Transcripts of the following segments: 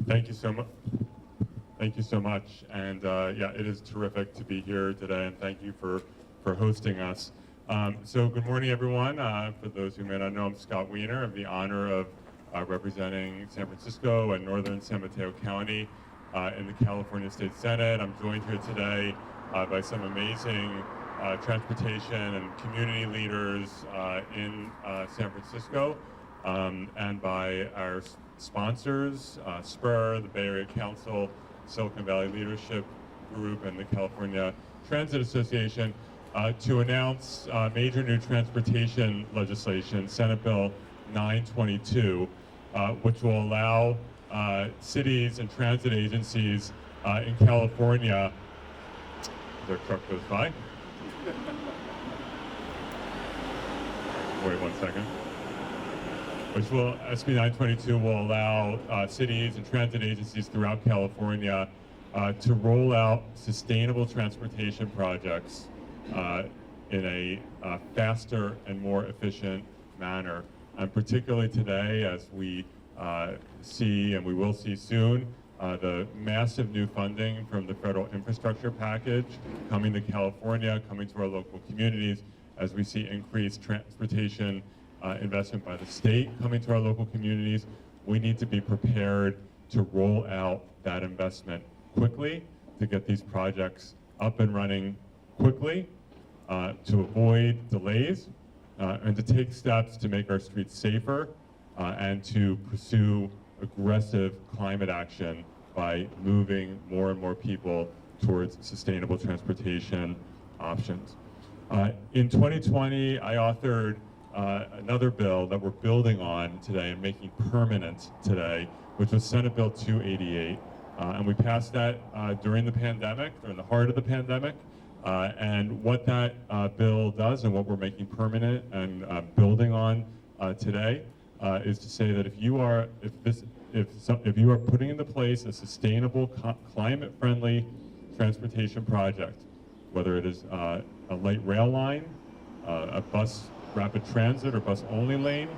Thank you so much. Thank you so much. And yeah, it is terrific to be here today, and thank you for hosting us. So good morning, everyone. For those who may not know, I'm Scott Wiener. I have the honor of representing San Francisco and northern San Mateo County in the California State Senate. I'm joined here today by some amazing transportation and community leaders in San Francisco, and by our sponsors, SPUR, the Bay Area Council, Silicon Valley Leadership Group, and the California Transit Association to announce major new transportation legislation, Senate Bill 922, which will allow cities and transit agencies in California, their truck goes by. Wait 1 second. SB 922 will allow cities and transit agencies throughout California to roll out sustainable transportation projects in a faster and more efficient manner. And particularly today, as we see, and we will see soon, the massive new funding from the federal infrastructure package coming to California, coming to our local communities, as we see increased transportation investment by the state coming to our local communities. We need to be prepared to roll out that investment quickly, to get these projects up and running quickly, to avoid delays, and to take steps to make our streets safer, and to pursue aggressive climate action by moving more and more people towards sustainable transportation options. In 2020, I authored another bill that we're building on today and making permanent today, which was Senate Bill 288. And we passed that during the pandemic, during the heart of the pandemic. And what that bill does and what we're making permanent and building on today is to say that if you are putting into place a sustainable, climate-friendly transportation project, whether it is a light rail line, a bus rapid transit or bus only lane,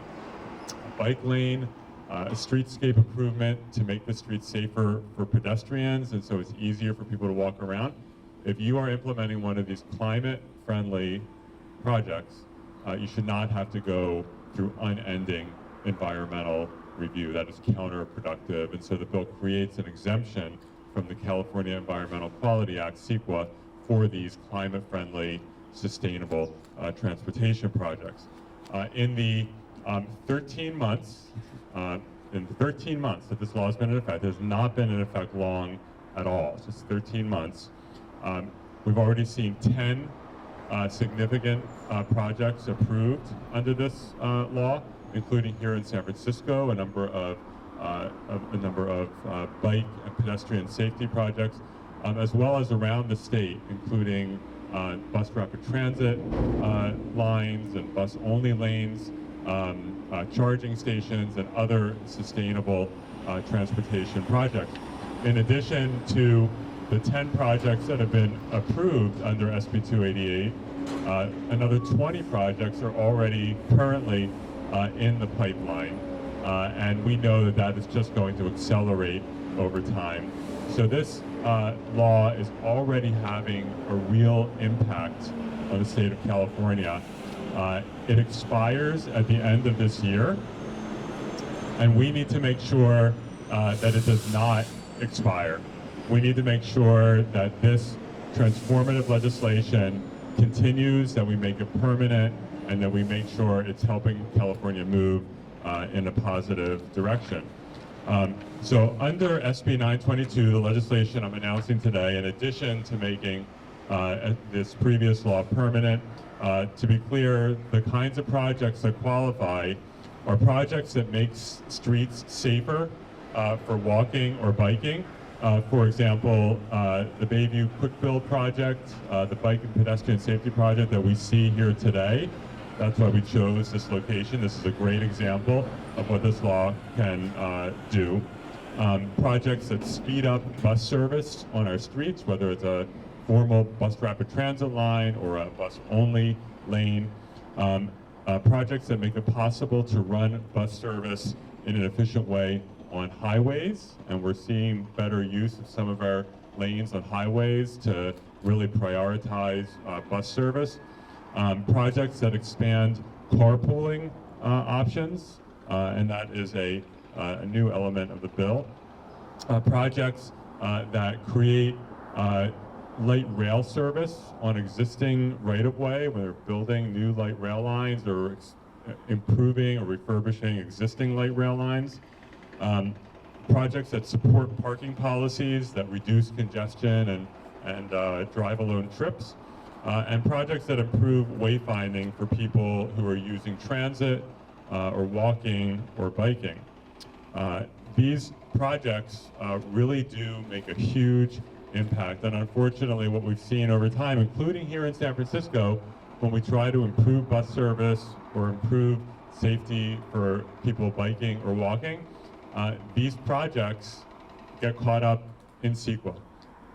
a bike lane, a streetscape improvement to make the streets safer for pedestrians and so it's easier for people to walk around. If you are implementing one of these climate-friendly projects, you should not have to go through unending environmental review. That is counterproductive. And so the bill creates an exemption from the California Environmental Quality Act, CEQA, for these climate-friendly, sustainable transportation projects. In the 13 months that this law has been in effect, it has not been in effect long at all. It's just 13 months. We've already seen 10 significant projects approved under this law, including here in San Francisco, a number of bike and pedestrian safety projects, as well as around the state, including bus rapid transit lines and bus only lanes, charging stations, and other sustainable transportation projects. In addition to the 10 projects that have been approved under SB 288, another 20 projects are already currently in the pipeline, and we know that that is just going to accelerate over time. So this law is already having a real impact on the state of California. It expires at the end of this year, and we need to make sure that it does not expire. We need to make sure that this transformative legislation continues, that we make it permanent, and that we make sure it's helping California move in a positive direction. So under SB 922, the legislation I'm announcing today, in addition to making this previous law permanent, to be clear, the kinds of projects that qualify are projects that make streets safer for walking or biking. For example, the Bayview Quick Build project, the bike and pedestrian safety project that we see here today. That's why we chose this location. This is a great example of what this law can do. Projects that speed up bus service on our streets, whether it's a formal bus rapid transit line or a bus only lane. Projects that make it possible to run bus service in an efficient way on highways, and we're seeing better use of some of our lanes on highways to really prioritize bus service. Projects that expand carpooling options, and that is a new element of the bill. Projects that create light rail service on existing right-of-way, when they're building new light rail lines or improving or refurbishing existing light rail lines. Projects that support parking policies that reduce congestion and drive-alone trips. And projects that improve wayfinding for people who are using transit or walking or biking. These projects really do make a huge impact, and unfortunately what we've seen over time, including here in San Francisco, when we try to improve bus service or improve safety for people biking or walking, these projects get caught up in CEQA.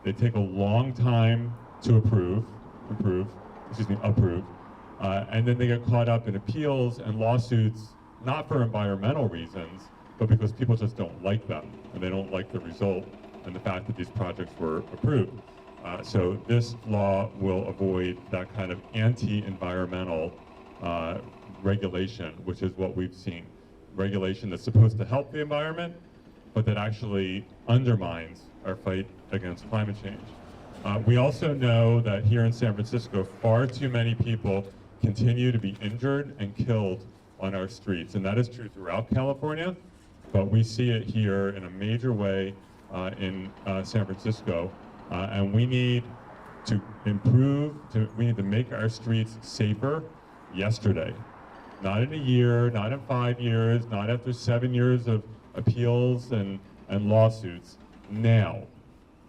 They take a long time to approve, and then they get caught up in appeals and lawsuits, not for environmental reasons, but because people just don't like them, and they don't like the result and the fact that these projects were approved. So this law will avoid that kind of anti-environmental regulation, which is what we've seen. Regulation that's supposed to help the environment, but that actually undermines our fight against climate change. We also know that here in San Francisco, far too many people continue to be injured and killed on our streets, and that is true throughout California, but we see it here in a major way in San Francisco, and we need to we need to make our streets safer yesterday. Not in a year, not in 5 years, not after 7 years of appeals and lawsuits. Now,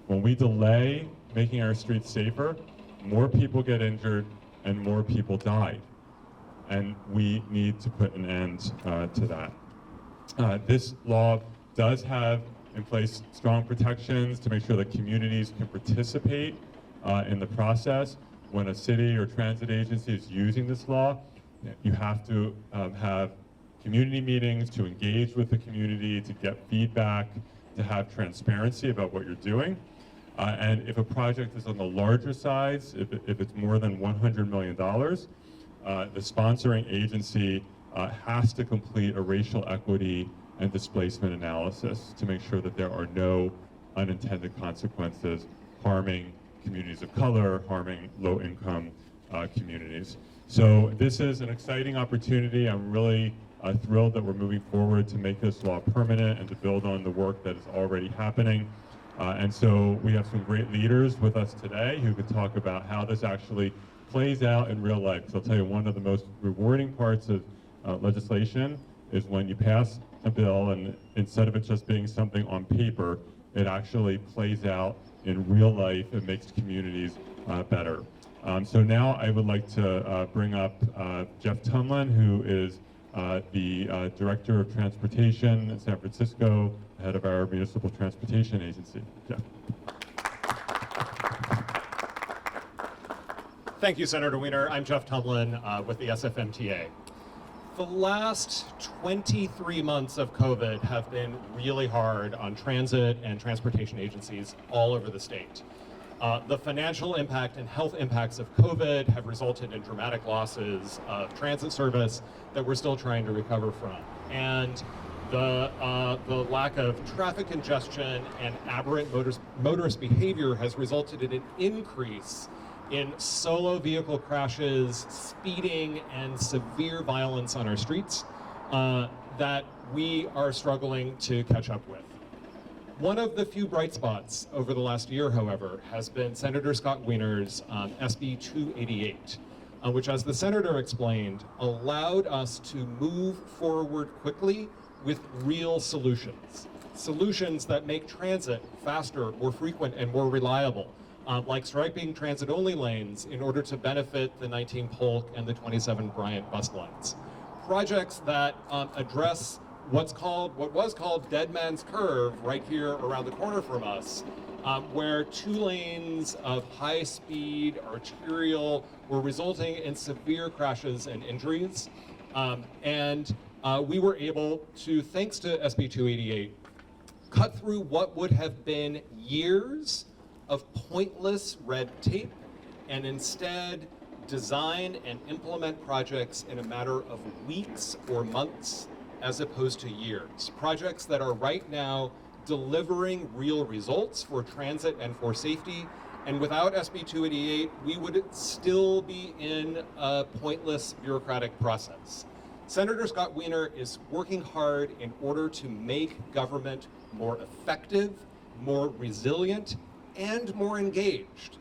when we delay making our streets safer, more people get injured and more people die. And we need to put an end to that. This law does have in place strong protections to make sure that communities can participate in the process. When a city or transit agency is using this law, you have to have community meetings to engage with the community, to get feedback, to have transparency about what you're doing. And if a project is on the larger size, if it's more than $100 million, the sponsoring agency has to complete a racial equity and displacement analysis to make sure that there are no unintended consequences harming communities of color, harming low-income communities. So this is an exciting opportunity. I'm really thrilled that we're moving forward to make this law permanent and to build on the work that is already happening. And so we have some great leaders with us today who could talk about how this actually plays out in real life. So I'll tell you, one of the most rewarding parts of legislation is when you pass a bill and instead of it just being something on paper, it actually plays out in real life and makes communities better. So now I would like to bring up Jeff Tomlin, who is the Director of Transportation in San Francisco, head of our Municipal Transportation Agency. Jeff. Thank you, Senator Wiener. I'm Jeff Tomlin with the SFMTA. The last 23 months of COVID have been really hard on transit and transportation agencies all over the state. The financial impact and health impacts of COVID have resulted in dramatic losses of transit service that we're still trying to recover from. And the lack of traffic congestion and aberrant motorist behavior has resulted in an increase in solo vehicle crashes, speeding, and severe violence on our streets that we are struggling to catch up with. One of the few bright spots over the last year, however, has been Senator Scott Wiener's SB 288, which, as the senator explained, allowed us to move forward quickly with real solutions. Solutions that make transit faster, more frequent, and more reliable, like striping transit-only lanes in order to benefit the 19 Polk and the 27 Bryant bus lines. Projects that address what was called Dead Man's Curve right here around the corner from us, where 2 lanes of high-speed arterial were resulting in severe crashes and injuries. We were able to, thanks to SB 288, cut through what would have been years of pointless red tape, and instead design and implement projects in a matter of weeks or months as opposed to years. Projects that are right now delivering real results for transit and for safety. And without SB 288, we would still be in a pointless bureaucratic process. Senator Scott Wiener is working hard in order to make government more effective, more resilient, and more engaged.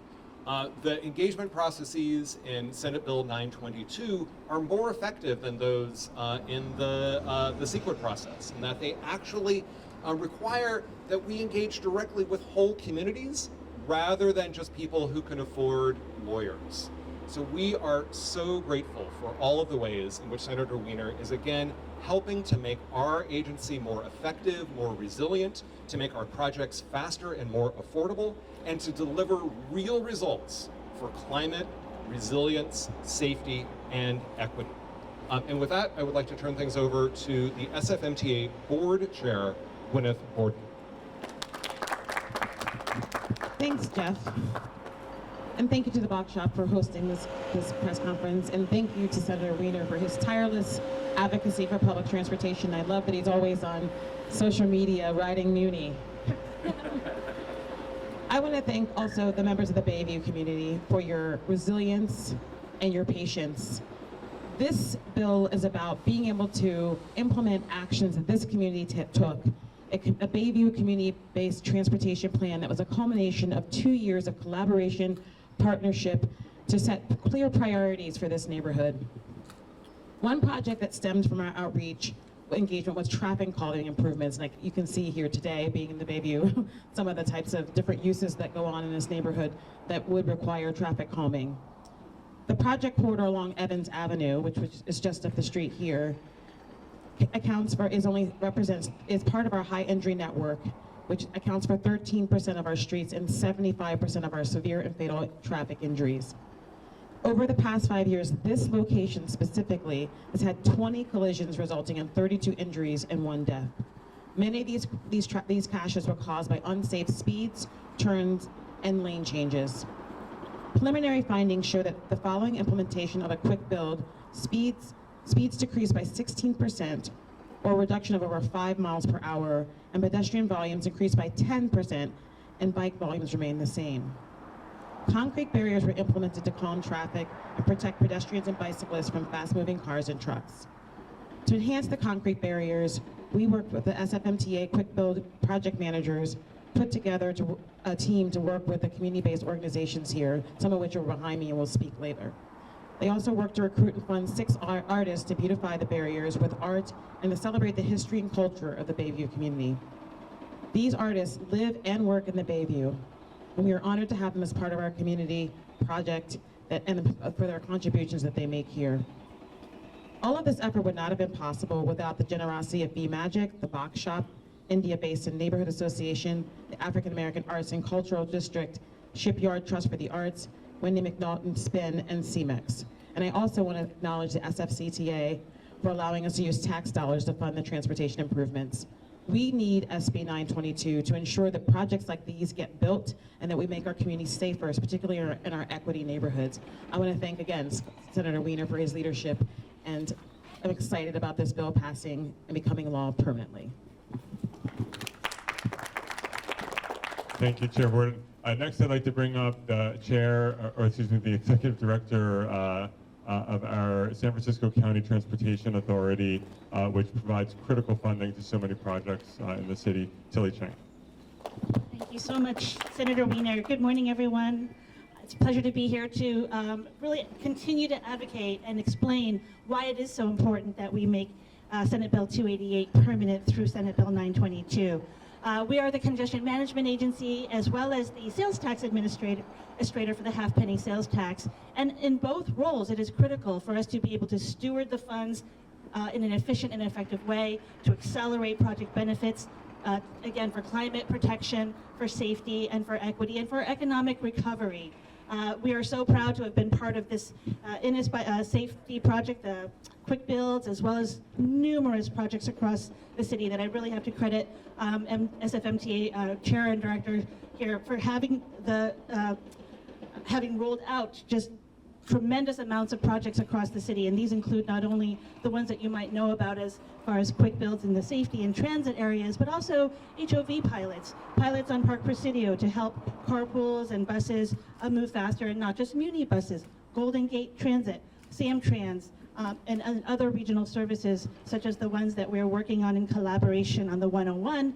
The engagement processes in Senate Bill 922 are more effective than those in the CEQA process, in that they actually require that we engage directly with whole communities rather than just people who can afford lawyers. So we are so grateful for all of the ways in which Senator Wiener is again helping to make our agency more effective, more resilient, to make our projects faster and more affordable, and to deliver real results for climate, resilience, safety, and equity. And with that, I would like to turn things over to the SFMTA Board Chair, Gwyneth Borden. Thanks, Jeff. And thank you to the Bach Shop for hosting this press conference. And thank you to Senator Wiener for his tireless advocacy for public transportation. I love that he's always on social media riding Muni. I want to thank also the members of the Bayview community for your resilience and your patience. This bill is about being able to implement actions that this community took. A Bayview community-based transportation plan that was a culmination of 2 years of collaboration, partnership, to set clear priorities for this neighborhood. One project that stemmed from our outreach engagement was traffic calming improvements. Like you can see here today, being in the Bayview, some of the types of different uses that go on in this neighborhood that would require traffic calming. The project corridor along Evans Avenue, which is just up the street here, is part of our high injury network, which accounts for 13% of our streets and 75% of our severe and fatal traffic injuries. Over the past 5 years, this location specifically has had 20 collisions resulting in 32 injuries and 1 death. Many of these crashes were caused by unsafe speeds, turns, and lane changes. Preliminary findings show that the following implementation of a quick build, speeds decreased by 16%, or a reduction of over 5 miles per hour, and pedestrian volumes increased by 10%, and bike volumes remain the same. Concrete barriers were implemented to calm traffic and protect pedestrians and bicyclists from fast-moving cars and trucks. To enhance the concrete barriers, we worked with the SFMTA Quick Build project managers, put together a team to work with the community-based organizations here, some of which are behind me and will speak later. They also worked to recruit and fund 6 artists to beautify the barriers with art and to celebrate the history and culture of the Bayview community. These artists live and work in the Bayview, and we are honored to have them as part of our community project and for their contributions that they make here. All of this effort would not have been possible without the generosity of B-Magic, the Bach Shop, India Basin Neighborhood Association, the African American Arts and Cultural District, Shipyard Trust for the Arts, Wendy McNaughton Spin, and CMEX. And I also want to acknowledge the SFCTA for allowing us to use tax dollars to fund the transportation improvements. We need SB 922 to ensure that projects like these get built and that we make our communities safer, particularly in our equity neighborhoods. I want to thank again Senator Wiener for his leadership, and I'm excited about this bill passing and becoming law permanently. Thank you, Chair Borden. Next, I'd like to bring up the the Executive Director of our San Francisco County Transportation Authority, which provides critical funding to so many projects in the city, Tilly Chang. Thank you so much, Senator Wiener. Good morning, everyone. It's a pleasure to be here to really continue to advocate and explain why it is so important that we make Senate Bill 288 permanent through Senate Bill 922. We are the congestion management agency as well as the sales tax administrator for the half-penny sales tax. And in both roles, it is critical for us to be able to steward the funds in an efficient and effective way, to accelerate project benefits, again, for climate protection, for safety, and for equity, and for economic recovery. We are so proud to have been part of this safety project, quick builds, as well as numerous projects across the city that I really have to credit SFMTA Chair and Director here for having rolled out just tremendous amounts of projects across the city, and these include not only the ones that you might know about as far as quick builds in the safety and transit areas, but also HOV pilots on Park Presidio to help carpools and buses move faster, and not just Muni buses, Golden Gate Transit, Samtrans, and other regional services, such as the ones that we're working on in collaboration on the 101,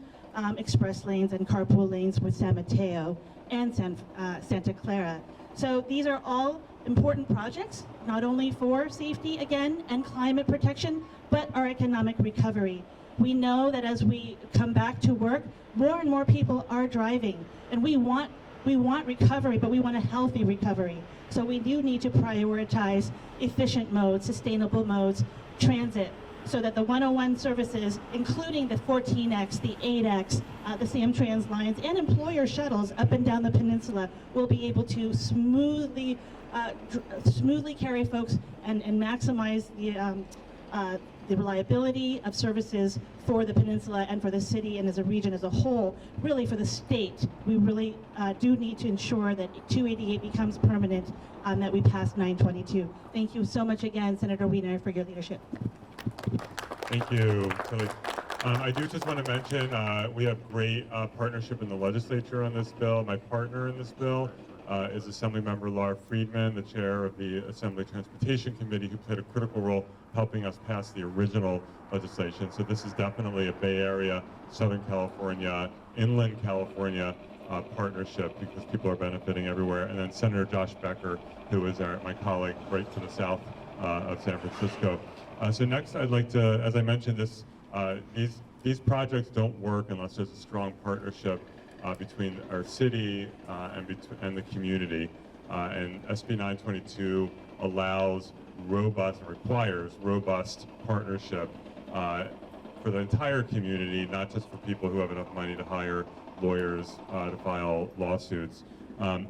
express lanes and carpool lanes with San Mateo and Santa Clara. So these are all important projects, not only for safety, again, and climate protection, but our economic recovery. We know that as we come back to work, more and more people are driving, and we want recovery, but we want a healthy recovery. So we do need to prioritize efficient modes, sustainable modes, transit, so that the 101 services, including the 14X, the 8X, the Samtrans lines, and employer shuttles up and down the peninsula, will be able to smoothly carry folks and maximize the reliability of services for the peninsula and for the city and as a region as a whole. Really, for the state, we really do need to ensure that 288 becomes permanent, that we pass 922. Thank you so much again, Senator Wiener, for your leadership. Thank you, Tilly. I do just want to mention we have great partnership in the legislature on this bill. My partner in this bill is Assemblymember Laura Friedman, the chair of the Assembly Transportation Committee, who played a critical role helping us pass the original legislation. So this is definitely a Bay Area, Southern California, Inland California partnership, because people are benefiting everywhere. And then Senator Josh Becker, who is my colleague right to the south of San Francisco. So next, I'd like to, as I mentioned, these projects don't work unless there's a strong partnership between our city and the community. And SB 922 requires robust partnership for the entire community, not just for people who have enough money to hire lawyers to file lawsuits.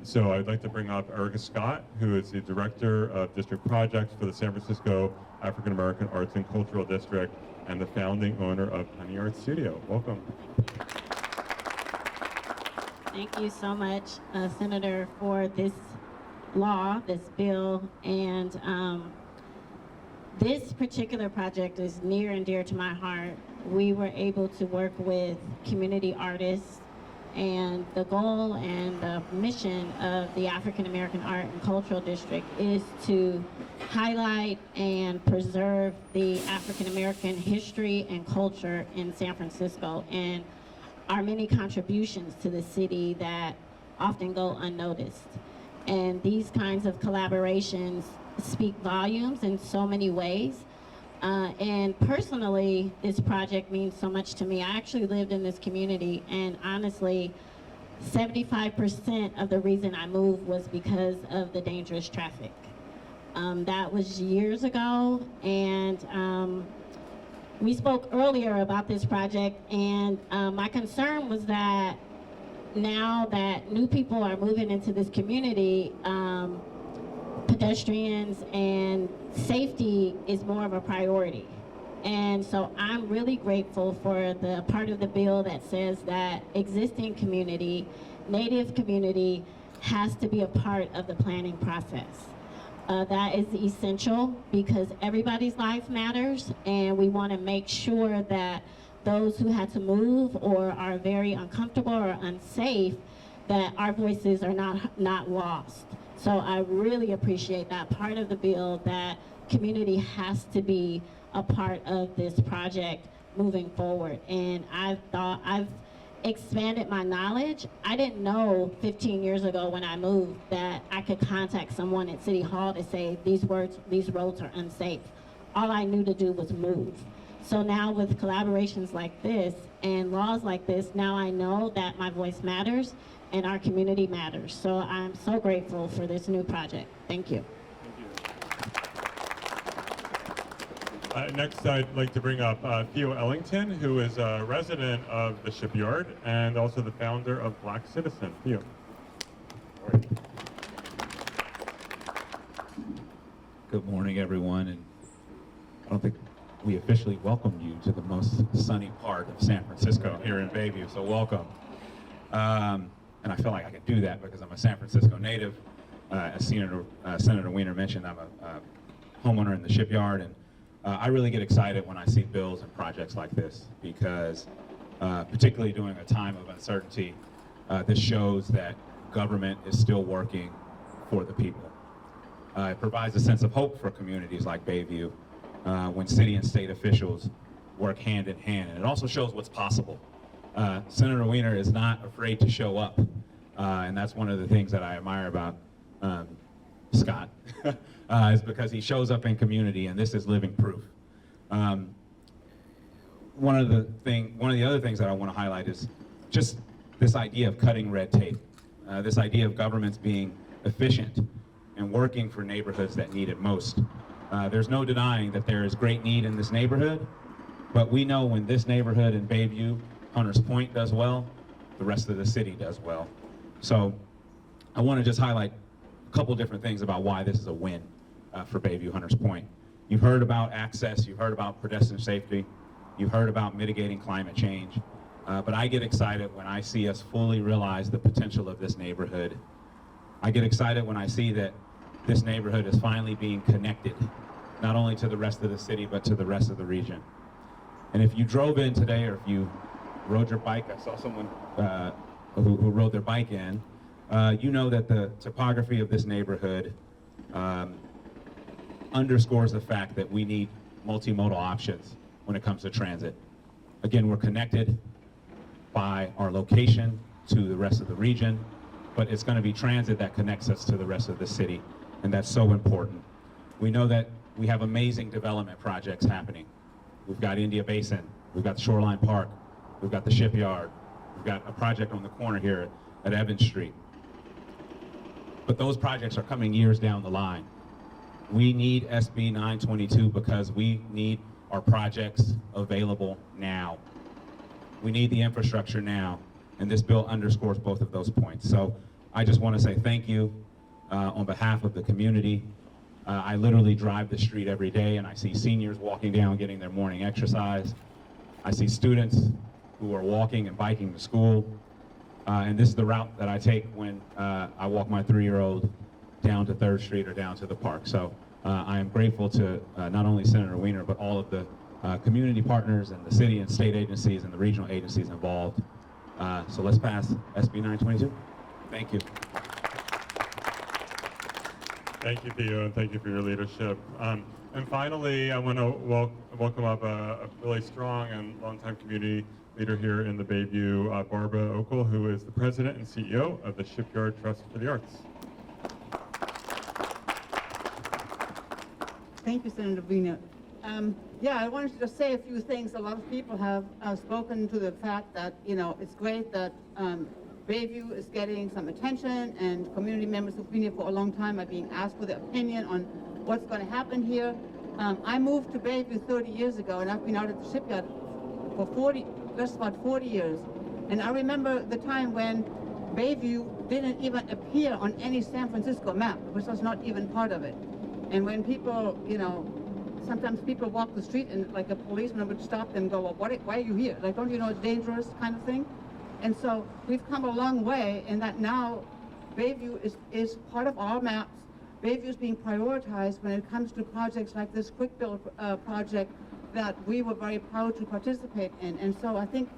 So I'd like to bring up Erica Scott, who is the Director of District Projects for the San Francisco African American Arts and Cultural District and the founding owner of Honey Art Studio. Welcome. Thank you so much, Senator, for this law, this bill, and this particular project is near and dear to my heart. We were able to work with community artists, and the goal and the mission of the African American Art and Cultural District is to highlight and preserve the African American history and culture in San Francisco, and our many contributions to the city that often go unnoticed. And these kinds of collaborations speak volumes in so many ways. And personally, this project means so much to me. I actually lived in this community, and honestly, 75% of the reason I moved was because of the dangerous traffic. That was years ago, and we spoke earlier about this project, and my concern was that now that new people are moving into this community, pedestrians and safety is more of a priority. And so I'm really grateful for the part of the bill that says that existing community, Native community, has to be a part of the planning process. That is essential because everybody's life matters, and we want to make sure that those who had to move or are very uncomfortable or unsafe, that our voices are not lost. So I really appreciate that part of the bill, that community has to be a part of this project moving forward. And I've expanded my knowledge. I didn't know 15 years ago when I moved that I could contact someone at City Hall to say these roads are unsafe. All I knew to do was move. So now with collaborations like this and laws like this, now I know that my voice matters and our community matters. So I'm so grateful for this new project. Thank you. Next, I'd like to bring up Theo Ellington, who is a resident of the Shipyard and also the founder of Black Citizen. Theo. Good morning, everyone. And I don't think we officially welcomed you to the most sunny part of San Francisco here in Bayview, so welcome. And I feel like I can do that because I'm a San Francisco native. As Senator Wiener mentioned, I'm a homeowner in the Shipyard, and I really get excited when I see bills and projects like this because particularly during a time of uncertainty, this shows that government is still working for the people. It provides a sense of hope for communities like Bayview when city and state officials work hand in hand. And it also shows what's possible. Senator Wiener is not afraid to show up. And that's one of the things that I admire about Scott, is because he shows up in community, and this is living proof. One of the other things that I want to highlight is just this idea of cutting red tape, this idea of governments being efficient and working for neighborhoods that need it most. There's no denying that there is great need in this neighborhood, but we know when this neighborhood in Bayview, Hunters Point does well, the rest of the city does well. So I want to just highlight a couple different things about why this is a win for Bayview, Hunters Point. You've heard about access, you've heard about pedestrian safety, you've heard about mitigating climate change, but I get excited when I see us fully realize the potential of this neighborhood. I get excited when I see that this neighborhood is finally being connected, not only to the rest of the city, but to the rest of the region. And if you drove in today, or if you rode your bike, I saw someone who rode their bike in, you know that the topography of this neighborhood underscores the fact that we need multimodal options when it comes to transit. Again, we're connected by our location to the rest of the region, but it's going to be transit that connects us to the rest of the city, and that's so important. We know that we have amazing development projects happening. We've got India Basin, we've got Shoreline Park, we've got the Shipyard, we've got a project on the corner here at Evans Street. But those projects are coming years down the line. We need SB 922 because we need our projects available now. We need the infrastructure now, and this bill underscores both of those points. So I just want to say thank you on behalf of the community. I literally drive the street every day, and I see seniors walking down getting their morning exercise. I see students who are walking and biking to school. And this is the route that I take when I walk my 3-year-old down to 3rd Street or down to the park. So I am grateful to not only Senator Wiener, but all of the community partners and the city and state agencies and the regional agencies involved. So let's pass SB 922. Thank you. Thank you, Theo, and thank you for your leadership. And finally, I want to welcome up a really strong and longtime community leader here in the Bayview, Barbara Okel, who is the president and CEO of the Shipyard Trust for the Arts. Thank you, Senator Wiener. Yeah, I wanted to just say a few things. A lot of people have spoken to the fact that, you know, it's great that Bayview is getting some attention, and community members who've been here for a long time are being asked for their opinion on what's going to happen here. I moved to Bayview 30 years ago, and I've been out at the Shipyard for just about 40 years. And I remember the time when Bayview didn't even appear on any San Francisco map, which was not even part of it. And when people, you know, sometimes people walk the street and like a policeman would stop them and go, well, why are you here? Like, don't you know it's dangerous, kind of thing? And so we've come a long way in that now Bayview is part of our maps. Bayview is being prioritized when it comes to projects like this quick build project that we were very proud to participate in. And so I think,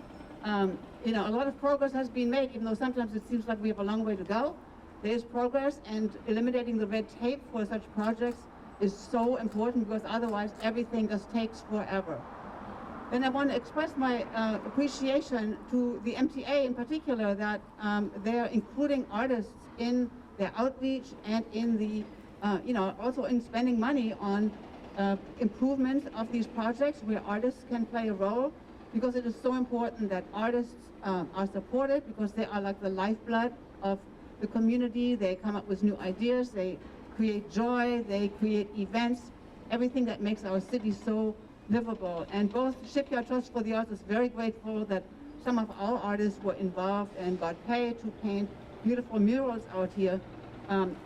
you know, a lot of progress has been made, even though sometimes it seems like we have a long way to go. There's progress, and eliminating the red tape for such projects is so important, because otherwise everything just takes forever. Then I want to express my appreciation to the MTA in particular, that they're including artists in their outreach and in the, you know, also in spending money on improvement of these projects where artists can play a role, because it is so important that artists are supported, because they are like the lifeblood of the community. They come up with new ideas, they create joy, they create events, everything that makes our city so livable. And both Shipyard Trust for the Arts is very grateful that some of our artists were involved and got paid to paint beautiful murals out here.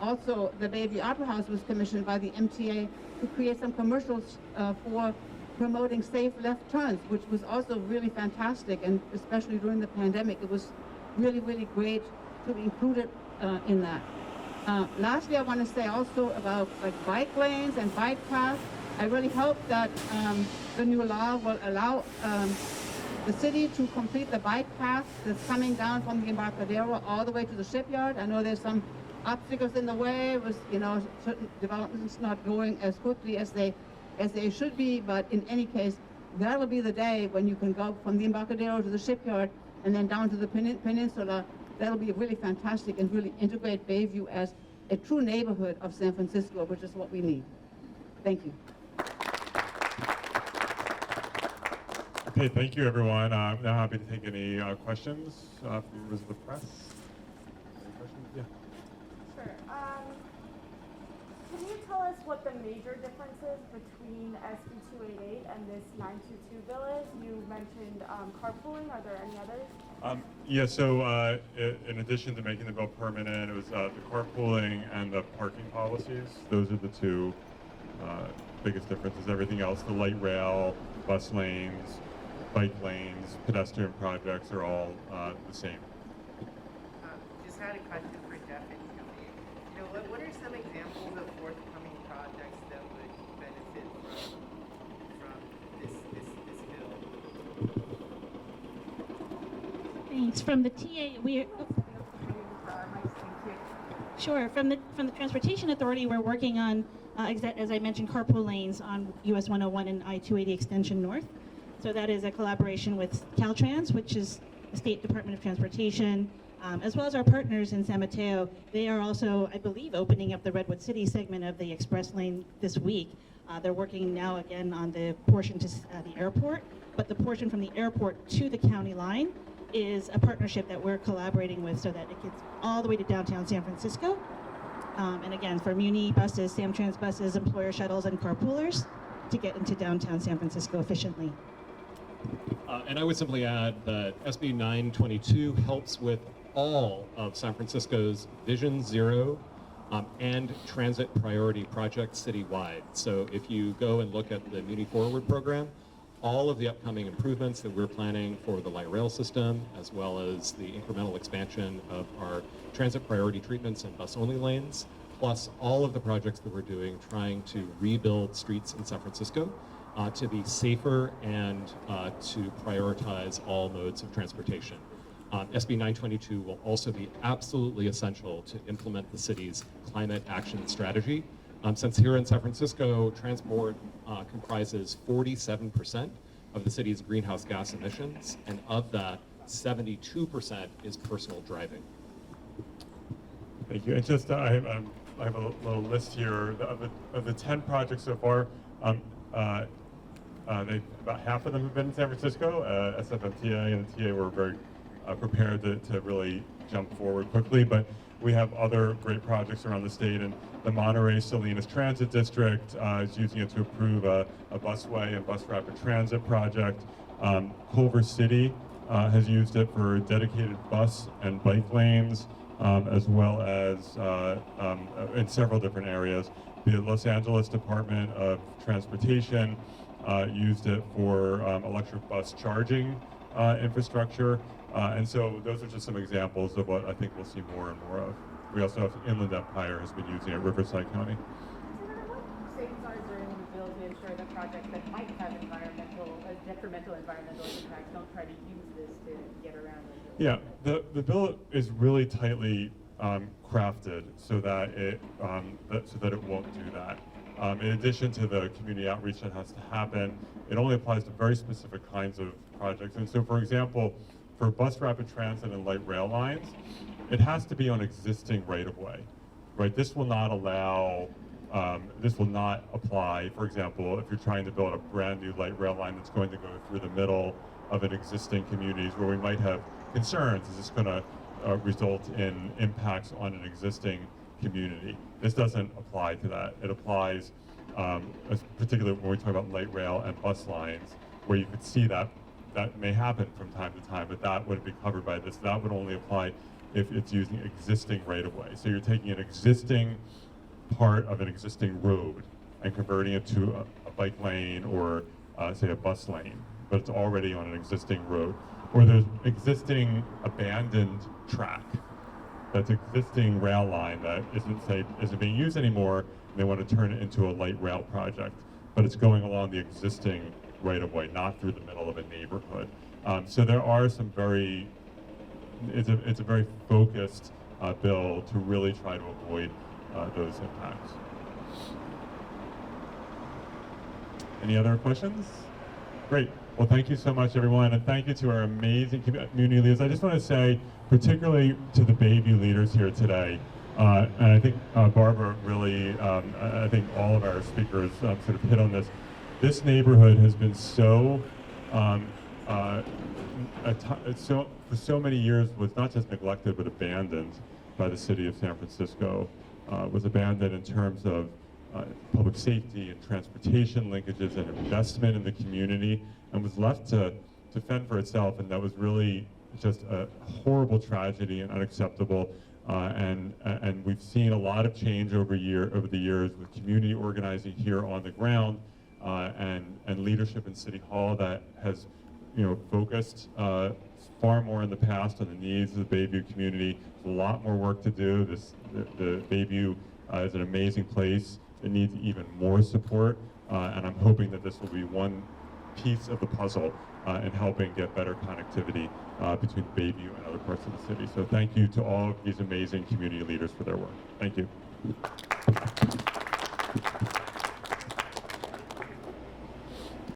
Also, the Bayview Opera House was commissioned by the MTA to create some commercials for promoting safe left turns, which was also really fantastic, and especially during the pandemic, it was really, really great to be included in that. Lastly, I want to say also about like bike lanes and bike paths. I really hope that the new law will allow the city to complete the bike path that's coming down from the Embarcadero all the way to the shipyard. I know there's some obstacles in the way with, certain developments not going as quickly as they should be, but in any case, that'll be the day when you can go from the Embarcadero to the shipyard and then down to the peninsula. That'll be really fantastic and really integrate Bayview as a true neighborhood of San Francisco, which is what we need. Thank you. Okay, thank you, everyone. I'm now happy to take any questions from members of the press. Any questions? Yeah. Sure. Can you tell us what the major differences between SB 288 and this 922 bill is? You mentioned carpooling. Are there any others? Yeah, so in addition to making the bill permanent, it was the carpooling and the parking policies. Those are the two biggest differences. Everything else, the light rail, bus lanes, bike lanes, pedestrian projects are all the same. Just had a question for Jeff and Julie. What are some examples of forthcoming projects that would benefit from this bill? Thanks. From the TA, Sure. From the Transportation Authority, we're working on, as I mentioned, carpool lanes on US 101 and I-280 Extension North. So that is a collaboration with Caltrans, which is the State Department of Transportation, as well as our partners in San Mateo. They are also, I believe, opening up the Redwood City segment of the express lane this week. They're working now again on the portion to the airport, but the portion from the airport to the county line is a partnership that we're collaborating with so that it gets all the way to downtown San Francisco. And again, for Muni buses, Samtrans buses, employer shuttles, and carpoolers to get into downtown San Francisco efficiently. And I would simply add that SB 922 helps with all of San Francisco's Vision Zero and transit priority projects citywide. So if you go and look at the Muni Forward program, all of the upcoming improvements that we're planning for the light rail system, as well as the incremental expansion of our transit priority treatments and bus-only lanes, plus all of the projects that we're doing trying to rebuild streets in San Francisco to be safer and to prioritize all modes of transportation. SB 922 will also be absolutely essential to implement the city's climate action strategy. Since here in San Francisco, transport comprises 47% of the city's greenhouse gas emissions, and of that, 72% is personal driving. Thank you. And just I have a little list here of the 10 projects so far. About half of them have been in San Francisco. SFMTA and the TA were very prepared to really jump forward quickly, but we have other great projects around the state, and the Monterey Salinas Transit District is using it to approve a busway and bus rapid transit project. Culver City has used it for dedicated bus and bike lanes, as well as in several different areas. The Los Angeles Department of Transportation used it for electric bus charging infrastructure. And so those are just some examples of what I think we'll see more and more of. We also have Inland Empire has been using it, Riverside County. What safeguards are in the bill to ensure that projects that might have detrimental environmental impacts don't try to use this to get around it? Yeah, the bill is really tightly crafted so that it won't do that. In addition to the community outreach that has to happen, it only applies to very specific kinds of projects. And so, for example, for bus rapid transit and light rail lines, it has to be on existing right-of-way, right? This will not allow, this will not apply, for example, if you're trying to build a brand new light rail line that's going to go through the middle of an existing communities where we might have concerns. Is this going to result in impacts on an existing community? This doesn't apply to that. It applies, particularly when we talk about light rail and bus lines, where you could see that that may happen from time to time, but that wouldn't be covered by this. That would only apply if it's using existing right-of-way. So you're taking an existing part of an existing road and converting it to a bike lane or say a bus lane, but it's already on an existing road. Or there's existing abandoned track, that's existing rail line that isn't being used anymore, and they want to turn it into a light rail project, but it's going along the existing right-of-way, not through the middle of a neighborhood. So there are some it's a very focused bill to really try to avoid those impacts. Any other questions? Great. Well, thank you so much, everyone, and thank you to our amazing community leaders. I just want to say, particularly to the Bayview leaders here today, and I think Barbara really, I think all of our speakers sort of hit on this. This neighborhood has been so for so many years was not just neglected but abandoned by the city of San Francisco. Was abandoned in terms of public safety and transportation linkages and investment in the community, and was left to fend for itself. And that was really just a horrible tragedy and unacceptable. And we've seen a lot of change over the years with community organizing here on the ground, and leadership in City Hall that has, focused far more in the past on the needs of the Bayview community. There's a lot more work to do. The Bayview is an amazing place. It needs even more support, and I'm hoping that this will be one piece of the puzzle in helping get better connectivity between Bayview and other parts of the city. So thank you to all of these amazing community leaders for their work. Thank you.